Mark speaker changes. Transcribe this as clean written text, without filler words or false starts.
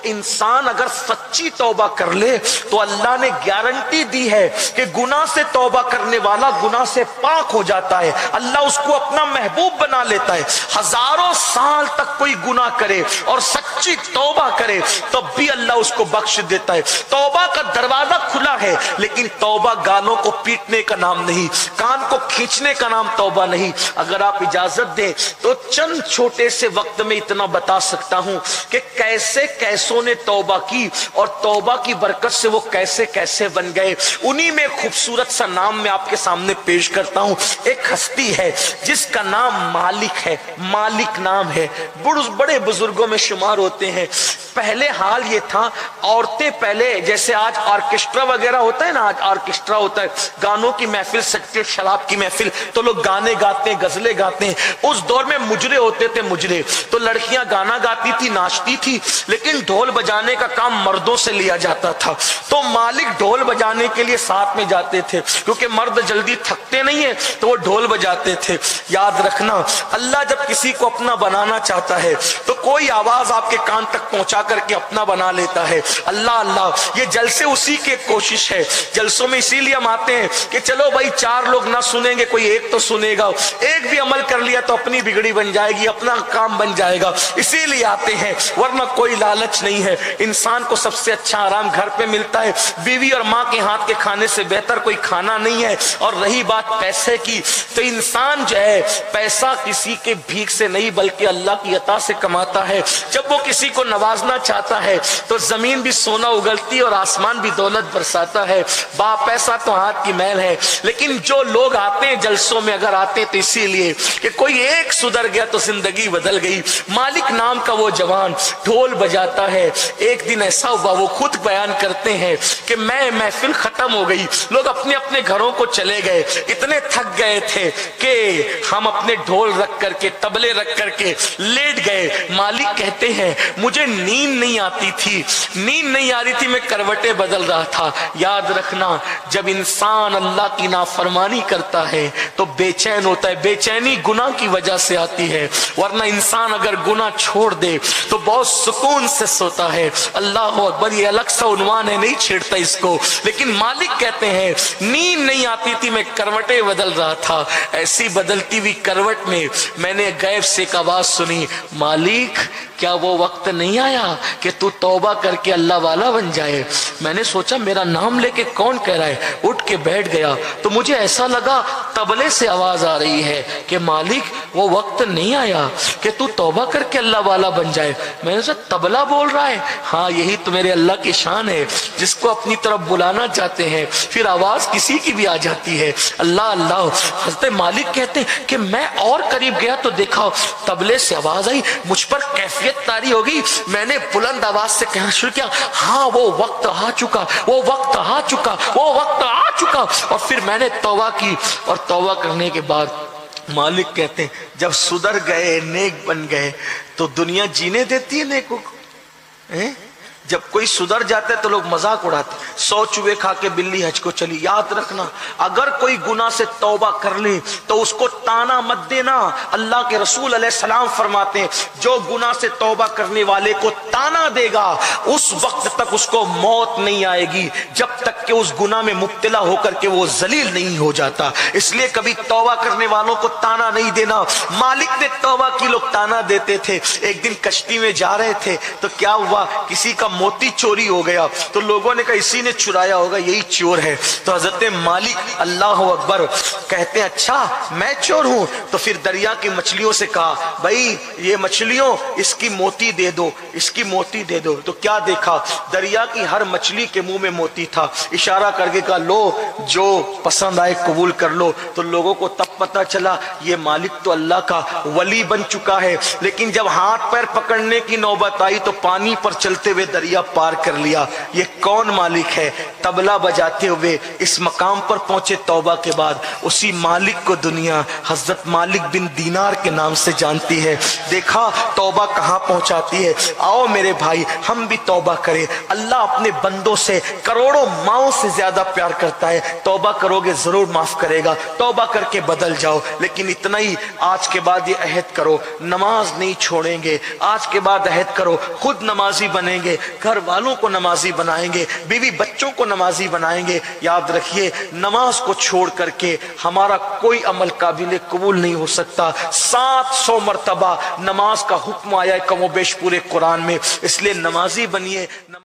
Speaker 1: انسان اگر سچی توبہ کر لے تو اللہ نے گارنٹی دی ہے کہ گناہ سے توبہ کرنے والا گناہ سے پاک ہو جاتا ہے، اللہ اس کو اپنا محبوب بنا لیتا ہے۔ ہزاروں سال تک کوئی گناہ کرے اور سچی توبہ کرے تب بھی اللہ اس کو بخش دیتا ہے۔ توبہ کا دروازہ کھلا ہے، لیکن توبہ گانوں کو پیٹنے کا نام نہیں، کان کو کھینچنے کا نام توبہ نہیں۔ اگر آپ اجازت دیں تو چند چھوٹے سے وقت میں اتنا بتا سکتا ہوں کہ کیسے کیسوں نے توبہ کی اور توبہ کی برکت سے وہ کیسے کیسے بن گئے۔ انہی میں خوبصورت سا نام میں آپ کے سامنے پیش کرتا ہوں۔ ایک ہستی ہے جس کا نام مالک ہے، مالک نام ہے، بڑے بزرگوں میں شمار ہوتے ہیں۔ پہلے حال یہ تھا، عورتیں پہلے جیسے آج آرکیسٹرا وغیرہ ہوتا ہے نا، آج آرکیسٹرا ہوتا ہے، گانوں کی محفل سکتے، شراب کی محفل، تو لوگ گانے گاتے ہیں، غزلیں گاتے ہیں۔ اس دور میں مجرے ہوتے تھے، مجرے تو لڑکیاں گانا گاتی تھی، ناچتی تھی، لیکن ڈھول بجانے کا کام مردوں سے لیا جاتا تھا۔ تو مالک ڈھول بجانے کے لیے ساتھ میں جاتے تھے، کیونکہ مرد جلدی تھکتے نہیں ہیں تو وہ ڈھول بجاتے تھے۔ یاد رکھنا، اللہ جب کسی کو اپنا بنانا چاہتا ہے تو کوئی آواز آپ کے کان تک پہنچا کر کے اپنا بنا لیتا ہے۔ اللہ اللہ، یہ جلسے اسی کی ایک کوشش ہے۔ جلسوں میں اسی لیے ہم آتے ہیں کہ چلو بھائی 4 لوگ نہ سنیں گے، کوئی ایک تو سنے گا، ایک بھی عمل کر لیا تو اپنی بگڑی بن جائے گی، اپنا کام بن جائے گا، اسی لیے آتے ہیں، ورنہ کوئی لالچ نہیں ہے۔ انسان کو سب سے اچھا آرام گھر پہ ملتا ہے، بیوی اور ماں کے ہاتھ کے کھانے سے بہتر کوئی کھانا نہیں ہے۔ اور رہی بات پیسے کی، تو انسان جو ہے پیسہ کسی کے بھیک سے نہیں بلکہ اللہ کی عطا سے کماتا ہے۔ جب وہ کسی کو نوازنا چاہتا ہے تو زمین بھی سونا اگلتی اور آسمان بھی دولت برساتا ہے۔ با پیسہ تو ہاتھ کی میل ہے، لیکن جو لوگ آتے ہیں جلسوں میں اگر آتے ہیں تو اسی لیے کہ کوئی ایک سدھر گیا تو زندگی بدل گئی۔ مالک نام کا وہ جوان ڈھول بجاتا ہے۔ ایک دن ایسا ہوا، وہ خود بیان کرتے ہیں کہ میں محفل ختم ہو گئی، لوگ اپنے اپنے گھروں کو چلے گئے، اتنے تھک گئے تھے کہ ہم اپنے ڈھول رکھ کر کے، تبلے رکھ کر کے لیٹ گئے۔ مالک کہتے ہیں مجھے نیند نہیں آتی تھی، نیند نہیں آ رہی تھی، میں کروٹیں بدل رہا تھا۔ یاد رکھنا، جب انسان اللہ کی نافرمانی کرتا ہے تو بے چین ہوتا ہے، بے چینی گناہ کی وجہ سے آتی ہے، ورنہ انسان اگر گناہ چھوڑ دے تو بہت سکون سے سوتا ہے۔ اللہ اکبر، یہ الگ سا عنوان ہے، نہیں چھیڑتا اس کو، لیکن مالک کہتے ہیں نیند نہیں آتی تھی، میں کروٹیں بدل رہا تھا۔ ایسی بدلتی ہوئی کروٹ میں نے غیب سے ایک آواز سنی، مالک کیا وہ وقت نہیں آیا کہ تو توبہ کر کے اللہ والا بن جائے؟ میں نے سوچا میرا نام لے کے کون کہہ رہا ہے، اٹھ کے بیٹھ گیا تو مجھے ایسا لگا تبلے سے آواز آ رہی ہے کہ مالک وہ وقت نہیں آیا کہ تو توبہ کر کے اللہ والا بن جائے۔ میں نے سوچا تبلا بول رہا ہے، ہاں یہی تو میرے اللہ کی شان ہے، جس کو اپنی طرف بلانا چاہتے ہیں پھر آواز کسی کی بھی آ جاتی ہے۔ اللہ اللہ، حضرت مالک کہتے ہیں کہ میں اور قریب گیا تو دیکھا تبلے سے آواز آئی، مجھ پر کیفیت طاری ہو گئی۔ میں نے بلند آواز سے کہنا شروع کیا، ہاں وہ وقت آ چکا، وہ وقت آ چکا، وہ وقت آ چکا۔ اور پھر میں نے توبہ کی، اور توبہ کرنے کے بعد مالک کہتے ہیں جب سدھر گئے، نیک بن گئے، تو دنیا جینے دیتی ہے نیکوں کو؟ جب کوئی سدھر جاتا ہے تو لوگ مذاق اڑاتے، 100 چوہے کھا کے بلی حج کو چلی۔ یاد رکھنا، اگر کوئی گناہ سے توبہ کر لے تو اس کو تانا مت دینا۔ اللہ کے رسول علیہ السلام فرماتے ہیں جو گناہ سے توبہ کرنے والے کو تانا دے گا اس وقت تک اس کو موت نہیں آئے گی، جب تک کہ اس گناہ میں مبتلا ہو کر کے وہ ذلیل نہیں ہو جاتا۔ اس لیے کبھی توبہ کرنے والوں کو تانا نہیں دینا۔ مالک نے توبہ کی، لوگ تانا دیتے تھے۔ ایک دن کشتی میں جا رہے تھے تو کیا ہوا، کسی کا موتی چوری ہو گیا تو لوگوں نے کہا اسی نے چرایا ہوگا، یہی چور ہے۔ تو حضرت مالک اللہ اکبر کہتے ہیں اچھا میں چور ہوں؟ تو پھر دریا کی مچھلیوں سے کہا بھائی یہ مچھلیوں اس کی موتی دے دو، اس کی موتی دے دو۔ تو کیا دیکھا، دریا کی ہر مچھلی کے منہ میں موتی تھا۔ اشارہ کر کے کہا لو جو پسند آئے قبول کر لو۔ تو لوگوں کو تب پتہ چلا یہ مالک تو اللہ کا ولی بن چکا ہے۔ لیکن جب ہاتھ پیر پکڑنے کی نوبت آئی تو پانی پر چلتے ہوئے دریا پار کر لیا۔ یہ کون مالک ہے؟ تبلا بجاتے ہوئے اس مقام پر پہنچے توبہ کے بعد۔ اسی مالک کو دنیا حضرت مالک بن دینار کے نام سے جانتی ہے۔ دیکھا توبہ کہاں پہنچاتی ہے۔ آؤ میرے بھائی ہم بھی توبہ کریں۔ اللہ اپنے بندوں سے کروڑوں ماؤں سے زیادہ پیار کرتا ہے۔ توبہ کرو گے ضرور معاف کرے گا، توبہ کر کے بدل جاؤ۔ لیکن اتنا ہی، آج کے بعد یہ عہد کرو نماز نہیں چھوڑیں گے، آج کے بعد عہد کرو خود نمازی بنیں گے، گھر والوں کو نمازی بنائیں گے، بیوی بچوں کو نمازی بنائیں گے، یاد رکھیے نماز کو چھوڑ کر کے ہمارا کوئی عمل قابل قبول نہیں ہو سکتا۔ 700 مرتبہ نماز کا حکم آیا ہے کم و بیش پورے قرآن میں، اس لیے نمازی بنیے۔